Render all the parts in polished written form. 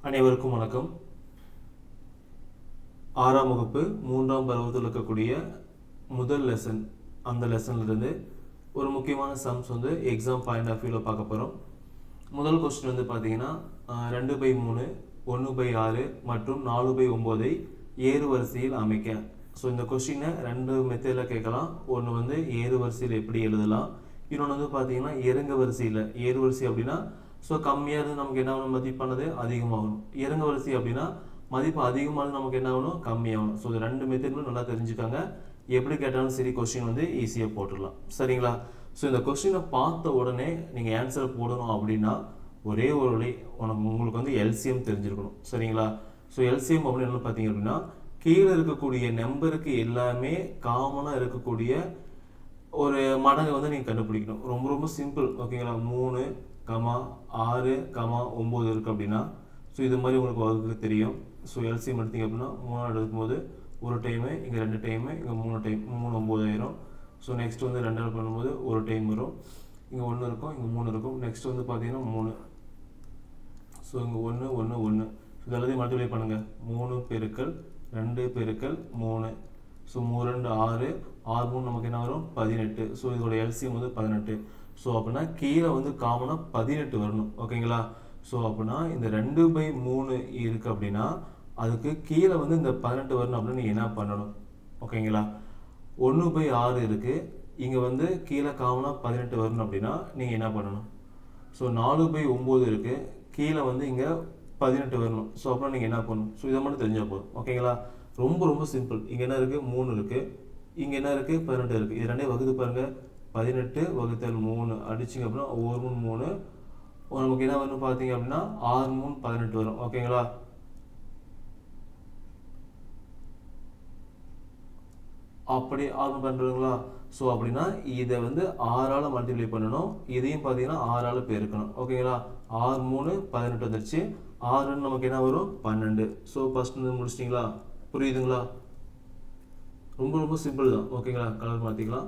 அனைவருக்கும் வணக்கம். 6ஆம் வகுப்பு 3ஆம் பருவத்தில் இருக்கக்கூடிய முதல் லெசன், அந்த லெசன்லேருந்து ஒரு முக்கியமான சம்ஸ் வந்து எக்ஸாம் பாயிண்ட் ஆஃப் வியூவில் பார்க்க போகிறோம். முதல் கொஸ்டின் வந்து பார்த்தீங்கன்னா 2/3, 1/6 மற்றும் 4/9 ஏறு வரிசையில் அமைக்க. ஸோ இந்த கொஸ்டினை ரெண்டு மெத்தடில் கேட்கலாம். ஒன்று வந்து ஏறு வரிசையில் எப்படி எழுதலாம், இன்னொன்று வந்து பார்த்தீங்கன்னா இறங்க வரிசையில். ஏறு வரிசை அப்படின்னா ஸோ கம்மியாக இருந்து நமக்கு என்ன ஆகணும், மதிப்பானது அதிகமாகணும். இறங்க வரிசை அப்படின்னா மதிப்பு அதிகமானது நமக்கு என்ன ஆகணும், கம்மியாகணும். ஸோ இது ரெண்டு மெத்தட்களும் நல்லா தெரிஞ்சுக்காங்க. எப்படி கேட்டாலும் சரி கொஸ்டின் வந்து ஈஸியாக போட்டுடலாம். சரிங்களா? ஸோ இந்த கொஸ்டினை பார்த்த உடனே நீங்கள் ஆன்சர் போடணும் அப்படின்னா ஒரே ஒரு வழி, உங்களுக்கு வந்து எல்சிஎம் தெரிஞ்சிருக்கணும். சரிங்களா? ஸோ எல்சிஎம் அப்படின்னு என்ன பார்த்தீங்க அப்படின்னா கீழே இருக்கக்கூடிய நம்பருக்கு எல்லாமே காமனாக இருக்கக்கூடிய ஒரு மடங்கு வந்து நீங்கள் கண்டுபிடிக்கணும். ரொம்ப ரொம்ப சிம்பிள். ஓகேங்களா? 3, 6, 9 இருக்குது அப்படின்னா ஸோ இது மாதிரி உங்களுக்கு வகுக்க தெரியும். ஸோ எல்சிஎம் எடுத்தீங்க அப்படின்னா 3 எடுக்கும்போது ஒரு டைமு, இங்கே 2 டைமு, இங்கே 3 டைம், 3 9 ஆயிரும். ஸோ நெக்ஸ்ட் வந்து 2 பண்ணும்போது ஒரு டைம் வரும். இங்கே 1 இருக்கும், இங்கே 3 இருக்கும். நெக்ஸ்ட் வந்து பார்த்தீங்கன்னா 3. ஸோ இங்கே 1 1 1. ஸோ இதெல்லாத்தையும் மல்டிப்ளை பண்ணுங்கள். 3 பெருக்கல் 2 பெருக்கல் 3. ஸோ 3 2 6, 6 3 நமக்கு என்ன வரும், 18. ஸோ இதோட எல்சிஎம் வந்து 18. ஸோ அப்படின்னா கீழே வந்து காமனாக 18 வரணும். ஓகேங்களா? ஸோ அப்படின்னா இந்த 2/3 இருக்குது அப்படின்னா அதுக்கு கீழே வந்து இந்த 18 வரணும் அப்படின்னு நீங்கள் என்ன பண்ணணும்? ஓகேங்களா? 1/6 இருக்குது, இங்கே வந்து கீழே காமனாக 18 வரணும் அப்படின்னா நீங்கள் என்ன பண்ணணும்? ஸோ 4/9 இருக்குது, கீழே வந்து இங்கே 18 வரணும். ஸோ அப்புறம் நீங்கள் என்ன பண்ணணும்? ஸோ இதை மட்டும் தெரிஞ்சால் போதும். ஓகேங்களா? ரொம்ப ரொம்ப சிம்பிள். இங்கே என்ன இருக்குது, 3 இருக்குது, இங்கே என்ன இருக்குது, 18 இருக்குது. இது ரெண்டே வகுத்து பாருங்கள். 18 வகுத்தல் 3 அடிச்சிங்க அப்படின்னா 1 3 நமக்கு என்ன வரும் பார்த்தீங்க அப்படின்னா 6 3 18 வரும். ஓகேங்களா? அப்படி 6 பண்ணுறதுங்களா? ஸோ அப்படின்னா இதை வந்து 6ஆல் மல்டிப்ளை பண்ணணும், இதையும் பார்த்தீங்கன்னா 6ஆல் பெருக்கணும். ஓகேங்களா? 6 3 18 வந்துருச்சு. 6 நமக்கு என்ன வரும், 12. ஸோ ஃபர்ஸ்ட் வந்து முடிச்சிட்டிங்களா? புரியுதுங்களா? ரொம்ப ரொம்ப சிம்பிள் தான். ஓகேங்களா? கலர் மாற்றிக்கலாம்.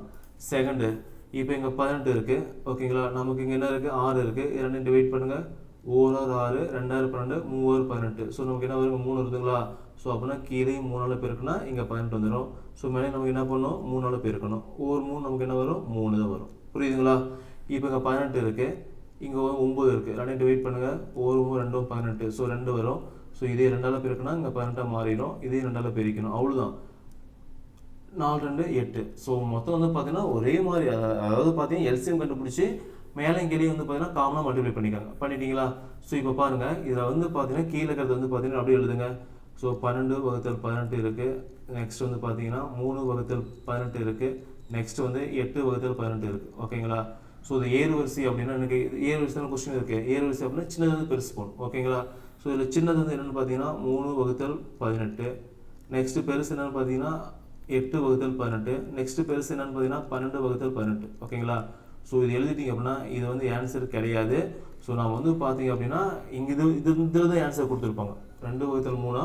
செகண்டு, இப்போ இங்கே 18 இருக்குது. ஓகேங்களா? நமக்கு இங்கே என்ன இருக்குது, 6 இருக்குது. இது ரெண்டு டிவைட் பண்ணுங்கள். 1 6, 2 12, 3 18. ஸோ நமக்கு என்ன வருங்க, 3 இருக்குதுங்களா? ஸோ அப்படின்னா கீழே 3ஆல் பெருக்குனா இங்கே 18 வந்துடும். ஸோ மேலே நமக்கு என்ன பண்ணணும், 3ஆல் பெருக்கணும். 3 நமக்கு என்ன வரும், 3 தான் வரும். புரியுதுங்களா? இப்போ இங்கே 18 இருக்குது, இங்கே 9 இருக்குது. ரெண்டையும் டிவைட் பண்ணுங்கள். 1 2 18. ஸோ 2 வரும். ஸோ இதே 2ஆல் பெருக்குனா இங்கே 18 மாறிடும். இதே 2ஆல் பெருக்கணும். அவ்வளோதான். 4 2 8. ஸோ மொத்தம் வந்து பார்த்தீங்கன்னா ஒரே மாதிரி, அதாவது பார்த்தீங்கன்னா எல்சிஎம் கண்டுபிடிச்சி மேலே கீழே வந்து பார்த்தீங்கன்னா காமனாக மல்டிப்ளை பண்ணிக்காங்க. பண்ணிட்டீங்களா? ஸோ இப்போ பாருங்கள், இதில் வந்து பார்த்தீங்கன்னா கீழே இருக்கிறது வந்து பார்த்தீங்கன்னா அப்படியே எழுதுங்க. ஸோ 12 வகுத்தல் 18 இருக்குது. நெக்ஸ்ட் வந்து பார்த்தீங்கன்னா 3 வகுத்தல் 18 இருக்குது. நெக்ஸ்ட் வந்து 8 வகுத்தல் 18 இருக்குது. ஓகேங்களா? ஸோ இது ஏறு வரிசை அப்படின்னா எனக்கு ஏறு வரிசை கொஸ்டின் இருக்குது. ஏறு வரிசை அப்படின்னா சின்னது வந்து பெருசு போகணும். ஓகேங்களா? ஸோ இதில் சின்னது வந்து என்னென்னு பார்த்தீங்கன்னா 3 வகுத்தல் 18. நெக்ஸ்ட் பெருசு என்னென்னு பார்த்தீங்கன்னா 8 வகுத்தல் 18. நெக்ஸ்ட் பெருசு என்னன்னு பார்த்தீங்கன்னா 12 வகுத்தல் 18. ஓகேங்களா? ஸோ இது எழுதிட்டீங்க அப்படின்னா இது வந்து ஆன்சர் கிடையாது. ஸோ நான் வந்து பார்த்தீங்க அப்படின்னா இங்கே இதில் தான் ஆன்சர் கொடுத்துருப்பாங்க. 2 வகுத்தல் 3,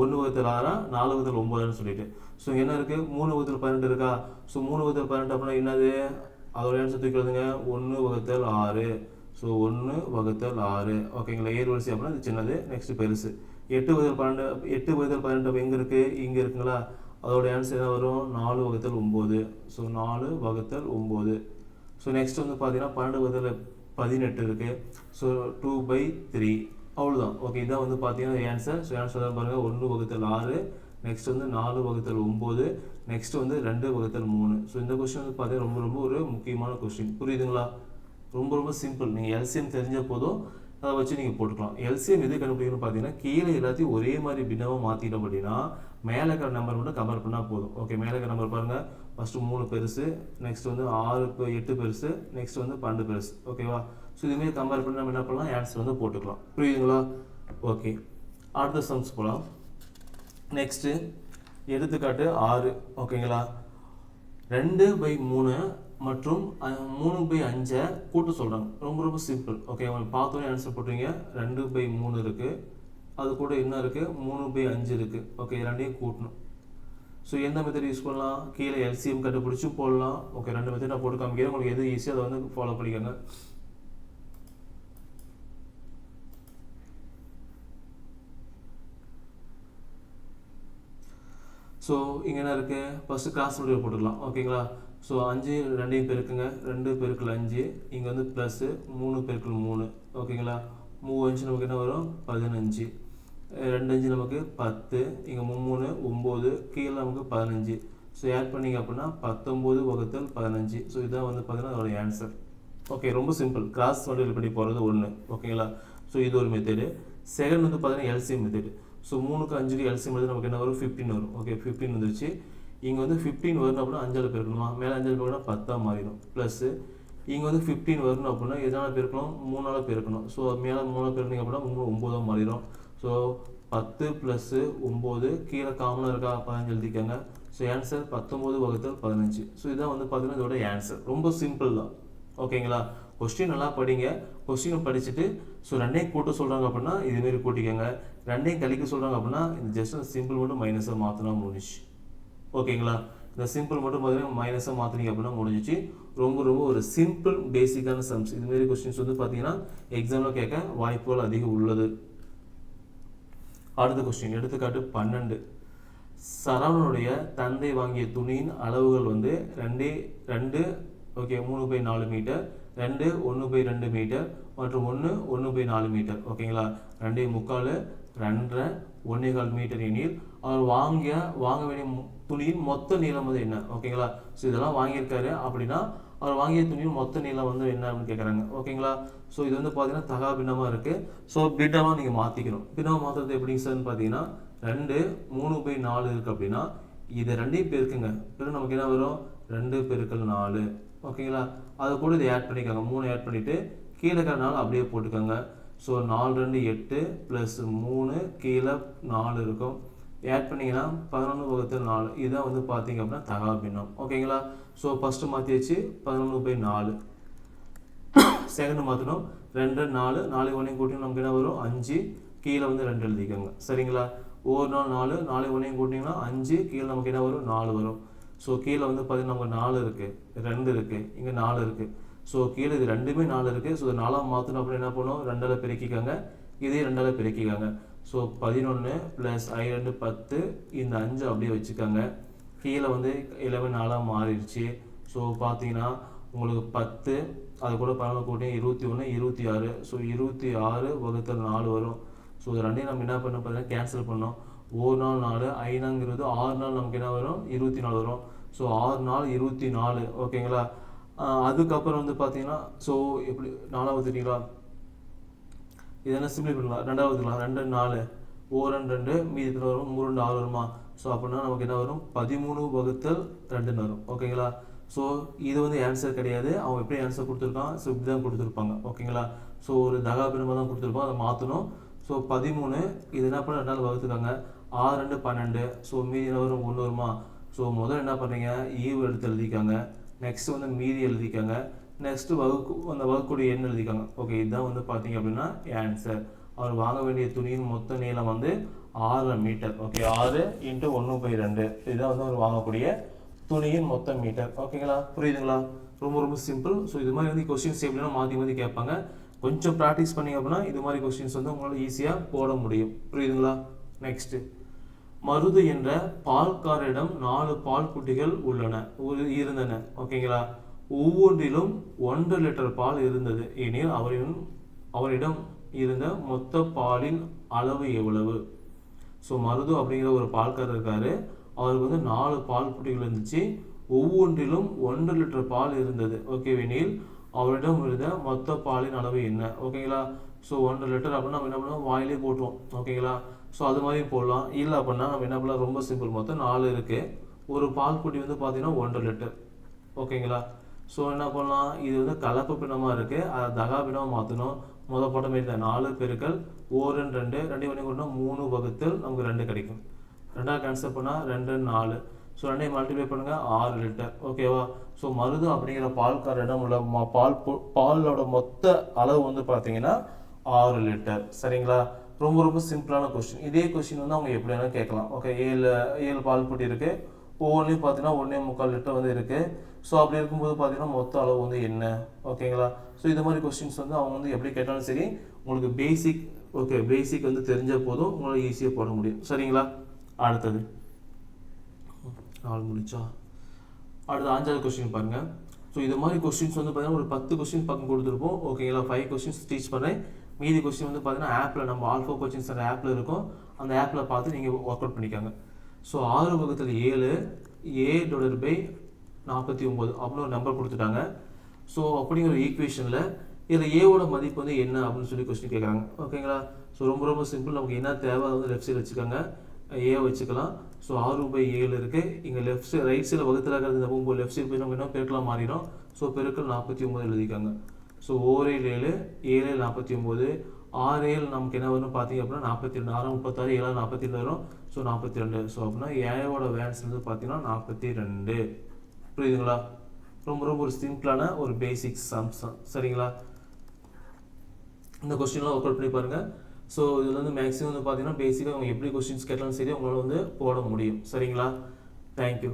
1 வகுத்தல் 6, 4 வகுத்தல் 9ன்னு சொல்லிட்டு. ஸோ என்ன இருக்குது, 3 வகுத்தல் 18 இருக்கா? ஸோ 3 வகுத்தல் 18 அப்படின்னா என்னது, அதோட ஆன்சர் தூக்கி எழுதுங்க. 1 வகுத்தல் 6. ஸோ 1 வகுத்தல் 6. ஓகேங்களா? ஏறு வரிசை அப்படின்னா இது சின்னது. நெக்ஸ்ட் பெருசு. 8 வகுத்தல் 12. 8 வகுத்தல் 18 எங்கே இருக்குது, இங்கே இருக்குங்களா? அதோட ஆன்சர் என்ன வரும், 4 வகுத்தல் 9. ஸோ 4 வகுத்தல் 9. ஸோ நெக்ஸ்ட் வந்து பார்த்தீங்கன்னா 12 வகுத்தல் 18 இருக்குது. ஸோ 2/3. அவ்வளோதான். ஓகே, இதான் வந்து பார்த்தீங்கன்னா ஆன்சர். ஸோ ஆன்சர் தான் பாருங்கள், 1 வகுத்தல் 6. நெக்ஸ்ட் வந்து 4 வகுத்தல் 9. நெக்ஸ்ட் வந்து 2 வகுத்தல் 3. ஸோ இந்த கொஸ்டின் வந்து பார்த்தீங்கன்னா ரொம்ப ரொம்ப ஒரு முக்கியமான கொஸ்டின். புரியுதுங்களா? ரொம்ப ரொம்ப சிம்பிள். நீங்கள் எல்சிஎம் தெரிஞ்ச போதும் அதை வச்சு நீங்கள் போட்டுக்கலாம். எல்சிஎம் எது கண்டுபிடிக்கணும்னு பார்த்தீங்கன்னா கீழே எல்லாத்தையும் ஒரே மாதிரி பின்னமாக மாற்றிட்டோம் அப்படின்னா மேலே இருக்கிற நம்பர் மட்டும் கம்பேர் பண்ணால் போதும். ஓகே, மேலே இருக்கிற நம்பர் பாருங்கள். ஃபஸ்ட்டு 3 பெருசு, நெக்ஸ்ட் வந்து 8 பெருசு, நெக்ஸ்ட் வந்து 12 பெருசு. ஓகேவா? ஸோ இதுமாரி கம்பேர் பண்ணி நம்ம என்ன பண்ணலாம், ஆன்சர் வந்து போட்டுக்கலாம். புரியுதுங்களா? ஓகே, அடுத்த சம்ஸ் போகலாம். நெக்ஸ்ட்டு எடுத்துக்காட்டு 6. ஓகேங்களா? 2/3 மற்றும் 3/5 கூட்ட சொல்கிறாங்க. ரொம்ப ரொம்ப சிம்பிள். ஓகே, உங்களுக்கு பார்த்தோன்னே ஆன்சர் போட்டுருங்க. 2/3 இருக்குது, அது கூட என்ன இருக்குது, 3/5 இருக்குது. ஓகே, ரெண்டையும் கூட்டணும். ஸோ எந்த மெத்தட் யூஸ் பண்ணலாம், கீழே எல்சிஎம் கண்டுபிடிச்சும் போடலாம். ஓகே, ரெண்டு மெத்தட் நான் போட்டு காமிக்கிறேன். உங்களுக்கு எது ஈஸியாக அதை வந்து ஃபாலோ பண்ணிக்கோங்க. ஸோ இங்கே என்ன இருக்குது, ஃபஸ்ட்டு கிராஸ் மல்டிப்ளை போட்டுக்கலாம். ஓகேங்களா. ஸோ 5 2 பெருக்குங்க, 2 பெருக்கல் 5, இங்கே வந்து ப்ளஸ்ஸு 3 பெருக்கல் 3. ஓகேங்களா. 3 நமக்கு என்ன வரும், 15. 2 5 நமக்கு 10, இங்கே 3 9, கீழே நமக்கு 15. ஸோ ஆட் பண்ணிங்க அப்படின்னா 19 வகுத்தல் 15. ஸோ இதான் வந்து பார்த்தீங்கன்னா அதோட ஆன்சர். ஓகே, ரொம்ப சிம்பிள். கிராஸ் மல்டிப்ளை பண்ணி போகிறது ஒன்று. ஓகேங்களா. ஸோ இது ஒரு மெத்தடு. செகண்ட் வந்து பார்த்தீங்கன்னா எல்சிஎம் மெத்தடு. ஸோ 3க்கு 5க்கு எல்சிஎம் வந்து நமக்கு என்ன வரும், 15 வரும். ஓகே, 15 வந்துருச்சு. இங்கே வந்து 15 வரணும் அப்படின்னா 5ஆல் பெருக்கணுமா, மேலே 5ஆல் பெருக்கணும்னா 10ஆக மாறிடும். ப்ளஸ்ஸு இங்கே வந்து 15 வரணும் அப்படின்னா எதனால் பெருக்கணும், 3ஆல் பெருக்கணும். ஸோ மேலே 3ஆல் பெருக்கிங்க அப்படின்னா 9ஆக மாறிடும். ஸோ 10 + 9, கீழே காமனாக இருக்கா, 15 எழுதிக்கோங்க. ஸோ ஆன்சர் 19 வகுத்தல் 15. ஸோ இதான் வந்து பார்த்தீங்கன்னா இதோட ஆன்சர். ரொம்ப சிம்பிள் தான். ஓகேங்களா. கொஸ்டின் நல்லா படிங்க. கொஸ்டினை படிச்சுட்டு ஸோ ரெண்டையும் கூட்ட சொல்கிறாங்க அப்படின்னா இதுமாரி கூட்டிக்கோங்க. ரெண்டையும் கழிக்க சொல்கிறாங்க அப்படின்னா இந்த ஜஸ்ட் சிம்பிள் மட்டும் மைனஸாக மாற்றினா முடிஞ்சிச்சு. ஓகேங்களா. இந்த சிம்பிள் மட்டும் பார்த்தீங்கன்னா மைனஸாக மாற்றினீங்க அப்படின்னா முடிஞ்சிச்சு. ரொம்ப ரொம்ப ஒரு சிம்பிள் பேசிக்கான சம்ஸ். இதுமாரி கொஸ்டின்ஸ் வந்து பார்த்தீங்கன்னா எக்ஸாமில் கேட்க வாய்ப்புகள் அதிகம் உள்ளது. அடுத்த கொஸ்டின், எடுத்துக்காட்டு 12. சரவணனுடைய தந்தை வாங்கிய துணியின் அளவுகள் வந்து 2 ஓகே 3/4 மீட்டர், 2 1/2 மீட்டர் மற்றும் 1 1/4 மீட்டர். ஓகேங்களா. 2.25 2.5 1.25 மீட்டர் எனில் அவர் வாங்க வேண்டிய துணியின் மொத்த நீளம் வந்து என்ன. ஓகேங்களா. ஸோ இதெல்லாம் வாங்கியிருக்காரு அப்படின்னா அவர் வாங்கிய துணியின் மொத்த நீளம் வந்து என்ன அப்படின்னு கேட்குறாங்க. ஓகேங்களா. ஸோ இது வந்து பார்த்தீங்கன்னா தகா பின்னமாக இருக்குது. ஸோ பின்னமாக நீங்கள் மாற்றிக்கணும். பின்னமாக மாற்றுறது எப்படிங்க சார்னு பார்த்தீங்கன்னா 2 3/4 இருக்குது அப்படின்னா இதை 2ஐயும் பெருக்குங்க. பிறகு நமக்கு என்ன வரும், 2 பெருக்கல் 4. ஓகேங்களா. அது கூட இதை ஆட் பண்ணிக்கோங்க. 3 ஆட் பண்ணிவிட்டு கீழே இருக்கிறனால அப்படியே போட்டுக்கோங்க. ஸோ 4 2 8 ப்ளஸ் 3 கீழே 4 இருக்கும். ஆட் பண்ணிங்கன்னா 11 வகுத்தல் 4. இதுதான் வந்து பார்த்தீங்க அப்படின்னா தகா பின்னம். ஓகேங்களா. ஸோ ஃபஸ்ட்டு மாற்றியாச்சு 11/4. செகண்ட் மாற்றணும் 2 4 4 1 கூட்டி நமக்கு என்ன வரும், 5, கீழே வந்து 2 எழுதிக்கோங்க. சரிங்களா. ஒரு நாள் 4 4 1 கூட்டிங்கன்னா 5, கீழே நமக்கு என்ன வரும், 4 வரும். ஸோ கீழே வந்து பார்த்தீங்கன்னா நமக்கு 4 இருக்குது, 2 இருக்குது, இங்கே 4 இருக்குது. ஸோ கீழே இது ரெண்டுமே 4 இருக்குது. ஸோ 4ஆக மாற்றணும் அப்படின்னு என்ன பண்ணுவோம், 2ஆல் பெருக்கிக்காங்க, இதே 2ஆல் பெருக்கிக்காங்க. ஸோ 11 + I2 10, இந்த 5 அப்படியே வச்சுக்காங்க. கீழே வந்து 11 4ஆக மாறிடுச்சு. ஸோ பார்த்தீங்கன்னா உங்களுக்கு 10, அது கூட 11 கூட்டி 21 26. ஸோ 26 வகுத்தல் 4 வரும். ஸோ இது ரெண்டையும் நம்ம என்ன பண்ண பார்த்தீங்கன்னா கேன்சல் பண்ணோம். ஒரு நாள் 4 ஐநாங்கிறது 6 நாள் நமக்கு என்ன வரும், 24 வரும். ஸோ 6 நாள் 24. ஓகேங்களா. அதுக்கப்புறம் வந்து பார்த்தீங்கன்னா ஸோ எப்படி 4ஆவது வந்துட்டீங்களா, இதெல்லாம் சிம்பிளை பண்ணலாம். 2ஆவது இருக்கலாம், 2 4 1 2 மீதி எத்தனை வரும், 3 2 6 வருமா. ஸோ அப்படின்னா நமக்கு என்ன வரும், 13 வகுத்தல் 2ன்னு வரும். ஓகேங்களா. ஸோ இது வந்து ஆன்சர் கிடையாது. அவங்க எப்படி ஆன்சர் கொடுத்துருக்கான், ஸோ இப்படி தான் கொடுத்துருப்பாங்க. ஓகேங்களா. ஸோ ஒரு தகா பின்னமாக தான் கொடுத்துருப்போம், அதை மாற்றணும். ஸோ 13 இது என்ன பண்ண 2 வகுத்துக்காங்க. 6 2 12. ஸோ மீதி என்ன வரும், 1 வருமா. ஸோ முதல்ல என்ன பண்ணுறீங்க, ஈவு எடுத்து எழுதிக்காங்க. நெக்ஸ்ட் வந்து மீதி எழுதிக்காங்க. நெக்ஸ்ட் அந்த வகுக்கூடிய எண் எழுதிக்காங்க. ஓகே, இதுதான் வந்து பார்த்தீங்க அப்படின்னா ஆன்சர். அவர் வாங்க வேண்டிய துணியின் மொத்த நீளம் வந்து 6 மீட்டர். ஓகே, 6 × 1/2. இதுதான் வந்து அவர் வாங்கக்கூடிய துணியின் மொத்த மீட்டர். ஓகேங்களா, புரியுதுங்களா. ரொம்ப ரொம்ப சிம்பிள். ஸோ இது மாதிரி வந்து கொஸ்டின்ஸ் எப்படின்னா மாற்றி கேட்பாங்க. கொஞ்சம் ப்ராக்டிஸ் பண்ணிங்க அப்படின்னா இது மாதிரி கொஸ்டின்ஸ் வந்து உங்களால் ஈஸியாக போட முடியும். புரியுதுங்களா. நெக்ஸ்ட்டு, மருது என்ற பால்காரரிடம் 4 பால் குட்டிகள் இருந்தன. ஓகேங்களா. ஒவ்வொன்றிலும் 1 லிட்டர் பால் இருந்தது எனில் அவரிடம் இருந்த மொத்த பாலின் அளவு எவ்வளவு. ஸோ மருது அப்படிங்கிற ஒரு பால்காரர் இருக்காரு. அவருக்கு வந்து 4 பால் குட்டிகள் இருந்துச்சு. ஒவ்வொன்றிலும் 1 லிட்டர் பால் இருந்தது. ஓகே, எனில் அவரிடம் இருந்த மொத்த பாலின் அளவு என்ன. ஓகேங்களா. ஸோ 1 லிட்டர் அப்படின்னா நம்ம என்ன பண்ணுவோம், வாயிலே போட்டுருவோம். ஓகேங்களா. ஸோ அது மாதிரி போடலாம். இல்லை அப்படின்னா நம்ம என்ன பண்ணலாம், ரொம்ப சிம்பிள். மொத்தம் 4 இருக்குது. ஒரு பால் குட்டி வந்து பார்த்தீங்கன்னா 1 லிட்டர். ஓகேங்களா. ஸோ என்ன பண்ணலாம், இது வந்து கலப்பு பின்னமாக இருக்குது, அதை தகா பின்னமாக மாற்றணும். முதல் போட்ட மாரி தான் 4 பெருக்கல் 1 2 2 பண்ணி கொடுத்தா 3 வகுத்தல் நமக்கு 2 கிடைக்கும். 2ஆக கேன்சல் பண்ணால் 2 4. ஸோ 2ஐயும் மல்டிப்ளை பண்ணுங்கள், 6 லிட்டர். ஓகேவா. ஸோ மருது அப்படிங்கிற பால்காரரிடம் உள்ள பாலோட மொத்த அளவு வந்து பார்த்தீங்கன்னா 6 லிட்டர். சரிங்களா. ரொம்ப ரொம்ப சிம்பிளான கொஸ்டின். இதே கொஸ்டின் வந்து அவங்க எப்படி வேணாலும் கேட்கலாம். ஓகே, 7 பால் பொட்டி இருக்குது. ஒவ்வொன்றையும் பார்த்தீங்கன்னா 1.25 லிட்டர் வந்து இருக்குது. ஸோ அப்படி இருக்கும்போது பார்த்தீங்கன்னா மொத்த அளவு வந்து என்ன. ஓகேங்களா. ஸோ இது மாதிரி கொஸ்டின்ஸ் வந்து அவங்க வந்து எப்படி கேட்டாலும் சரி, உங்களுக்கு பேசிக் வந்து தெரிஞ்ச போதும் உங்களால் ஈஸியாக போட முடியும். சரிங்களா. அடுத்தது, 4 முடிச்சா அடுத்து 5வது கொஸ்டின் பாருங்க. ஸோ இது மாதிரி கொஸ்டின்ஸ் வந்து பார்த்தீங்கன்னா ஒரு 10 கொஸ்டின் பக்கம் கொடுத்துருப்போம். ஓகேங்களா, 5 கொஸ்டின்ஸ் டீச் பண்ணேன். மீதி கொஸ்டின் வந்து பார்த்தீங்கன்னா ஆப்பில் நம்ம ஆல்ஃபா கோச்சிங் சென்டர் ஆப்பில் இருக்கும். அந்த ஆப்பில் பார்த்து நீங்கள் ஒர்க் அவுட் பண்ணிக்காங்க. ஸோ 6/7 a/49 அப்படின்னு ஒரு நம்பர் கொடுத்துட்டாங்க. ஸோ அப்படிங்கிற ஒரு ஈக்குவேஷனில் இதில் ஏவோட மதிப்பு வந்து என்ன அப்படின்னு சொல்லி கொஸ்டின் கேட்குறாங்க. ஓகேங்களா, ஸோ ரொம்ப ரொம்ப சிம்பிள். நமக்கு என்ன தேவை அதை வந்து லெஃப்ட் சைடு வச்சுக்கோங்க, ஏ வச்சுக்கலாம். ஸோ 6/7 இருக்குது. இங்கே லெஃப்ட் சைடு ரைட் சைடில் வகுத்தில் இருக்கிறது இந்த போகும்போது லெஃப்ட் சைடு போய் நம்ம என்ன பெருக்கலாம் மாறிடும். ஸோ பெருக்கல் 49 எழுதிக்காங்க. ஸோ 4/7 7/49 6/7 நமக்கு என்ன வரும் பார்த்தீங்க அப்படின்னா 42. 6/36 7/42 வரும். ஸோ 42. ஸோ அப்படின்னா ஏவோட வேன்ஸ் வந்து பார்த்தீங்கன்னா 42. புரியுதுங்களா? ரொம்ப ரொம்ப ஒரு சிம்பிளான ஒரு பேசிக் சம்ஸ் தான். சரிங்களா? இந்த கொஸ்டின்லாம் ஒர்க் அவுட் பண்ணி பாருங்கள். ஸோ இதில் வந்து மேக்ஸிமம் வந்து பார்த்தீங்கன்னா பேசிக்காக அவங்க எப்படி கொஸ்டின்ஸ் கேட்டாலும் சரி உங்களால் வந்து போட முடியும். சரிங்களா? தேங்க்யூ.